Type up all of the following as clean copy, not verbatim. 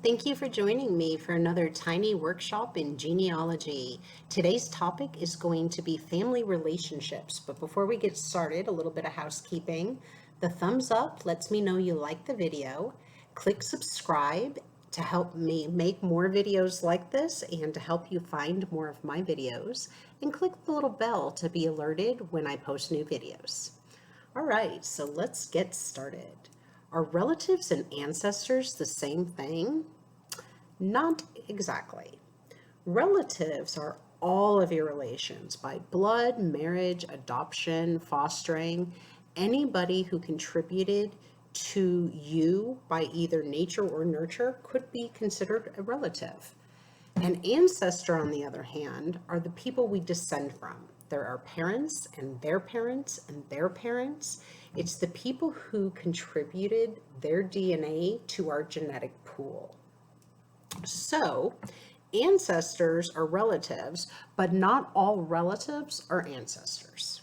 Thank you for joining me for another tiny workshop in genealogy. Today's topic is going to be family relationships, but before we get started, a little bit of housekeeping. The thumbs up lets me know you like the video. Click subscribe to help me make more videos like this and to help you find more of my videos, and click the little bell to be alerted when I post new videos. All right, so let's get started. Are relatives and ancestors the same thing? Not exactly. Relatives are all of your relations by blood, marriage, adoption, fostering, anybody who contributed to you by either nature or nurture could be considered a relative. An ancestor, on the other hand, are the people we descend from. There are parents and their parents and their parents. It's the people who contributed their DNA to our genetic pool. So, ancestors are relatives, but not all relatives are ancestors.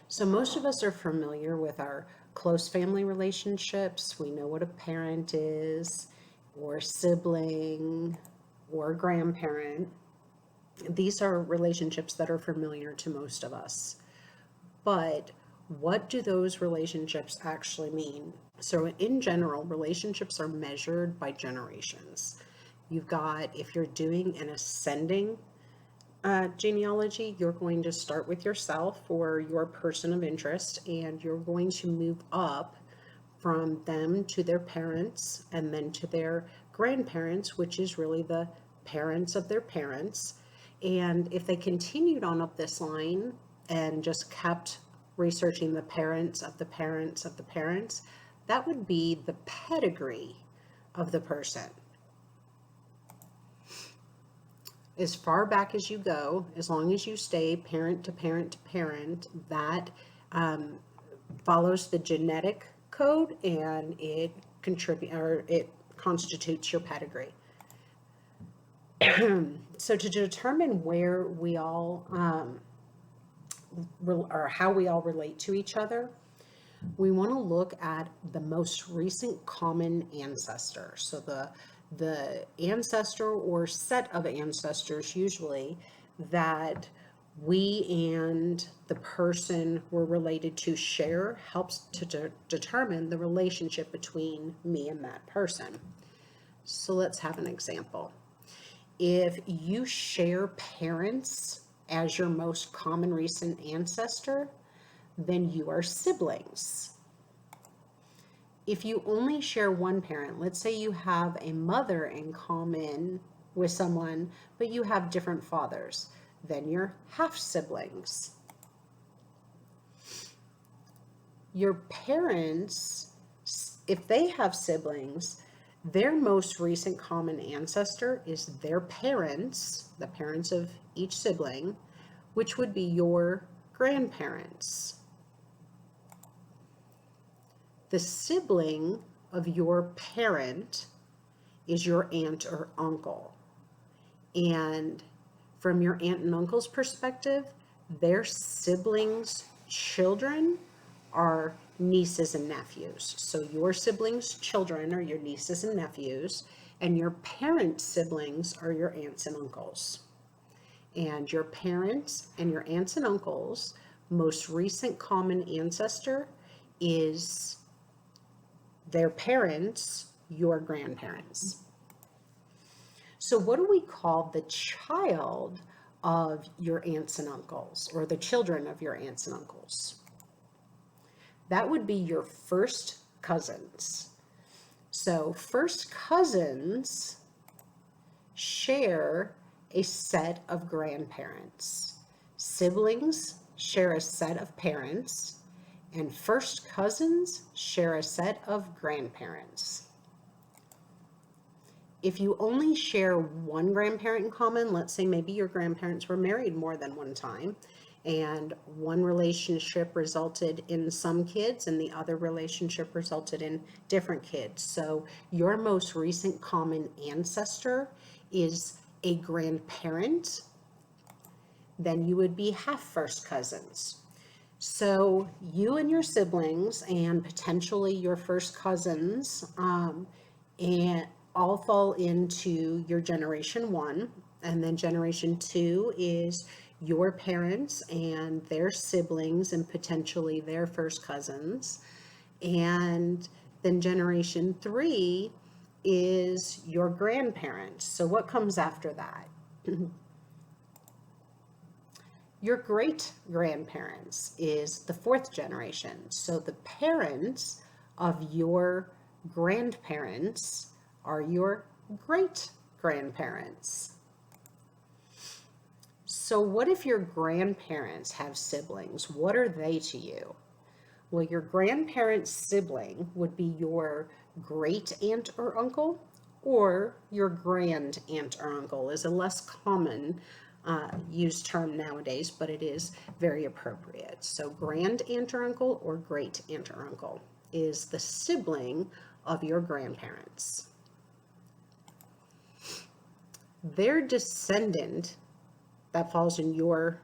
So most of us are familiar with our close family relationships. We know what a parent is, or sibling, or grandparent. These are relationships that are familiar to most of us. But what do those relationships actually mean? So in general, relationships are measured by generations. You've got, if you're doing an ascending genealogy, you're going to start with yourself or your person of interest, and you're going to move up from them to their parents and then to their grandparents, which is really the parents of their parents. And if they continued on up this line and just kept researching the parents of the parents of the parents, that would be the pedigree of the person. As far back as you go, as long as you stay parent to parent to parent, that follows the genetic code, and it constitutes your pedigree. So to determine where we all or how we all relate to each other, we want to look at the most recent common ancestor. So the ancestor or set of ancestors usually that we and the person we're related to share helps to determine the relationship between me and that person. So let's have an example. If you share parents as your most common recent ancestor, then you are siblings. If you only share one parent, let's say you have a mother in common with someone, but you have different fathers, then you're half siblings. Your parents, if they have siblings, their most recent common ancestor is their parents, the parents of each sibling, which would be your grandparents. The sibling of your parent is your aunt or uncle. And from your aunt and uncle's perspective, their siblings' children are nieces and nephews. So your siblings' children are your nieces and nephews, and your parents' siblings are your aunts and uncles. And your parents and your aunts and uncles' most recent common ancestor is their parents, your grandparents. So what do we call the child of your aunts and uncles, or the children of your aunts and uncles? That would be your first cousins. So first cousins share a set of grandparents. Siblings share a set of parents, and first cousins share a set of grandparents. If you only share one grandparent in common, let's say maybe your grandparents were married more than one time, and one relationship resulted in some kids and the other relationship resulted in different kids. So your most recent common ancestor is a grandparent, then you would be half first cousins. So you and your siblings and potentially your first cousins and all fall into your generation 1. And then generation 2 is your parents and their siblings and potentially their first cousins. And then generation 3 is your grandparents. So what comes after that? Your great grandparents is the 4th generation. So the parents of your grandparents are your great grandparents. So what if your grandparents have siblings? What are they to you? Well, your grandparent's sibling would be your great aunt or uncle, or your grand aunt or uncle is a less common used term nowadays, but it is very appropriate. So grand aunt or uncle or great aunt or uncle is the sibling of your grandparents. Their descendant that falls in your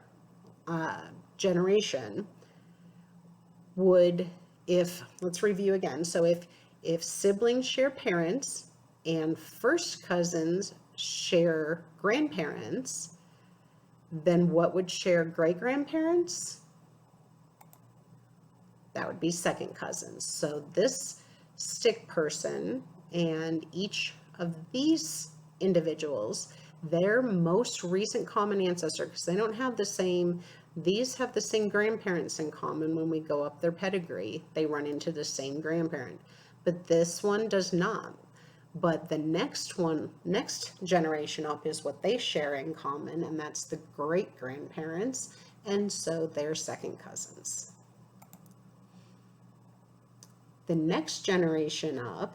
generation would, let's review again. So if siblings share parents and first cousins share grandparents, then what would share great grandparents? That would be second cousins. So this stick person and each of these individuals, their most recent common ancestor, because they don't have the same, these have the same grandparents in common. When we go up their pedigree, they run into the same grandparent, but this one does not. But the next generation up is what they share in common, and that's the great grandparents, and so they're second cousins. The next generation up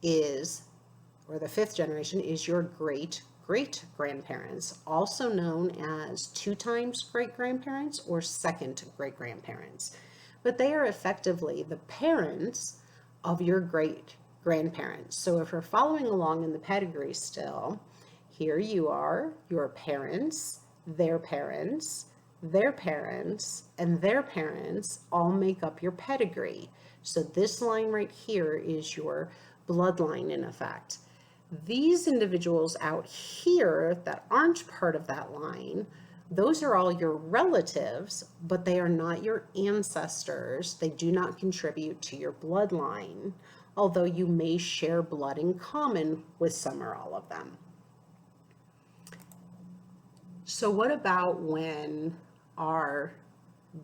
is, or the 5th generation, is your great great grandparents, also known as 2 times great grandparents or second great grandparents. But they are effectively the parents of your great grandparents. So if we're following along in the pedigree still, here you are, your parents, their parents, their parents, and their parents all make up your pedigree. So this line right here is your bloodline in effect. These individuals out here that aren't part of that line, those are all your relatives, but they are not your ancestors. They do not contribute to your bloodline, although you may share blood in common with some or all of them. So what about when our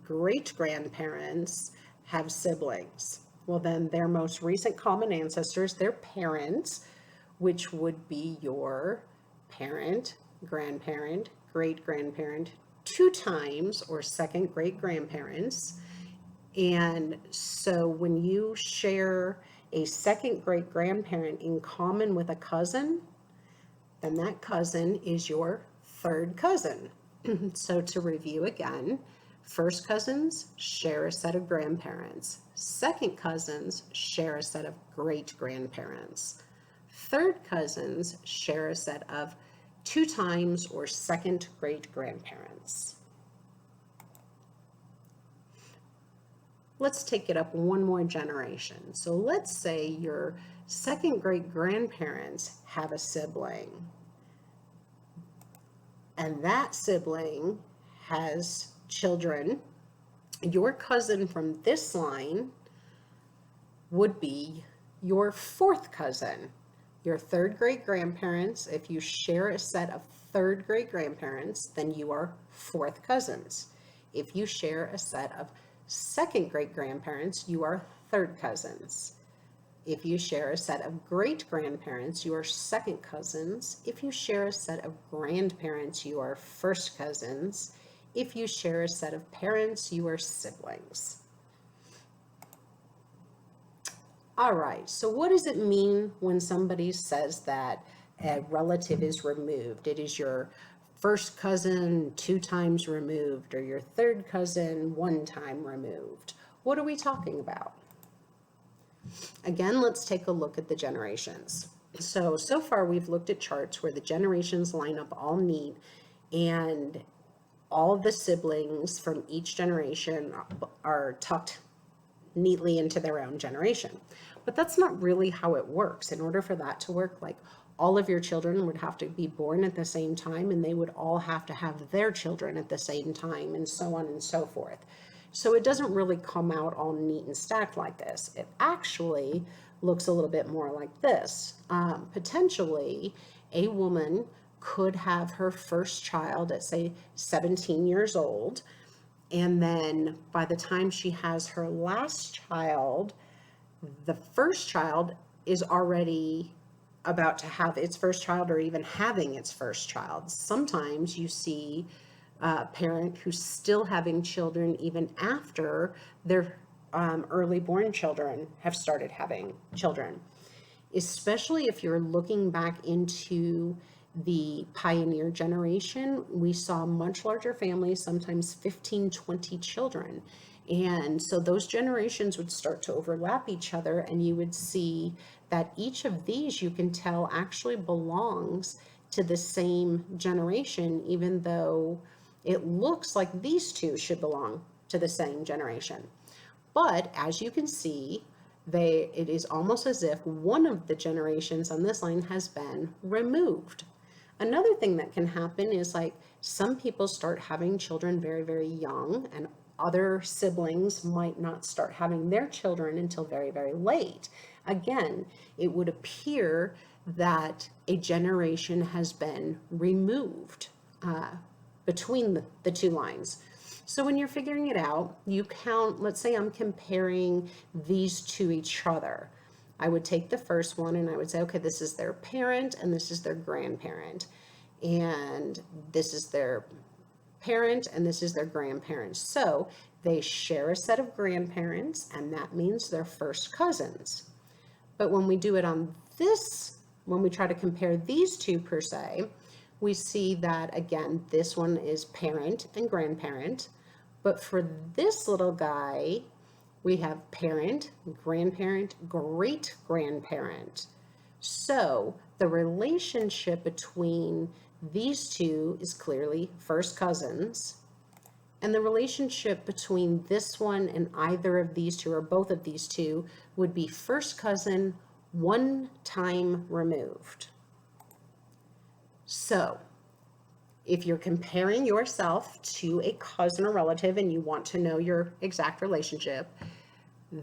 great-grandparents have siblings? Well, then their most recent common ancestors, their parents, which would be your parent, grandparent, great-grandparent, 2 times or second great-grandparents. And so when you share a second great-grandparent in common with a cousin, then that cousin is your 3rd cousin. So to review again, first cousins share a set of grandparents. Second cousins share a set of great-grandparents. 3rd cousins share a set of 2 times or second great-grandparents. Let's take it up one more generation. So let's say your second great-grandparents have a sibling, and that sibling has children. Your cousin from this line would be your 4th cousin. Your 3rd great-grandparents, if you share a set of 3rd great-grandparents, then you are 4th cousins. If you share a set of 2nd great-grandparents, you are 3rd cousins. If you share a set of great-grandparents, you are 2nd cousins. If you share a set of grandparents, you are 1st cousins. If you share a set of parents, you are siblings. All right, so what does it mean when somebody says that a relative is removed? It is your 1st cousin 2 times removed, or your 3rd cousin 1 time removed. What are we talking about? Again, let's take a look at the generations. So far we've looked at charts where the generations line up all neat, and all the siblings from each generation are tucked neatly into their own generation. But that's not really how it works. In order for that to work, like all of your children would have to be born at the same time, and they would all have to have their children at the same time, and so on and so forth. So it doesn't really come out all neat and stacked like this. It actually looks a little bit more like this. Potentially, a woman could have her first child at, say, 17 years old, and then by the time she has her last child, the first child is already about to have its first child or even having its first child. Sometimes you see a parent who's still having children even after their early born children have started having children. Especially if you're looking back into the pioneer generation, we saw much larger families, sometimes 15, 20 children. And so those generations would start to overlap each other, and you would see that each of these, you can tell, actually belongs to the same generation, even though it looks like these two should belong to the same generation. But as you can see, it is almost as if one of the generations on this line has been removed. Another thing that can happen is, like, some people start having children very, very young, and other siblings might not start having their children until very, very late. Again, it would appear that a generation has been removed between the two lines. So when you're figuring it out, you count, let's say I'm comparing these to each other. I would take the first one and I would say, okay, this is their parent and this is their grandparent. And this is their parent and this is their grandparent. So they share a set of grandparents, and that means they're first cousins. But when we do it on this, when we try to compare these two per se, we see that, again, this one is parent and grandparent. But for this little guy, we have parent, grandparent, great-grandparent. So the relationship between these two is clearly first cousins. And the relationship between this one and either of these two or both of these two would be first cousin, one time removed. So if you're comparing yourself to a cousin or relative and you want to know your exact relationship,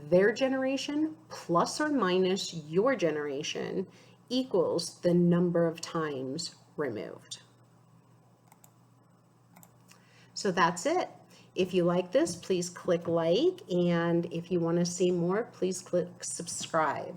their generation plus or minus your generation equals the number of times removed. So that's it. If you like this, please click like, and if you want to see more, please click subscribe.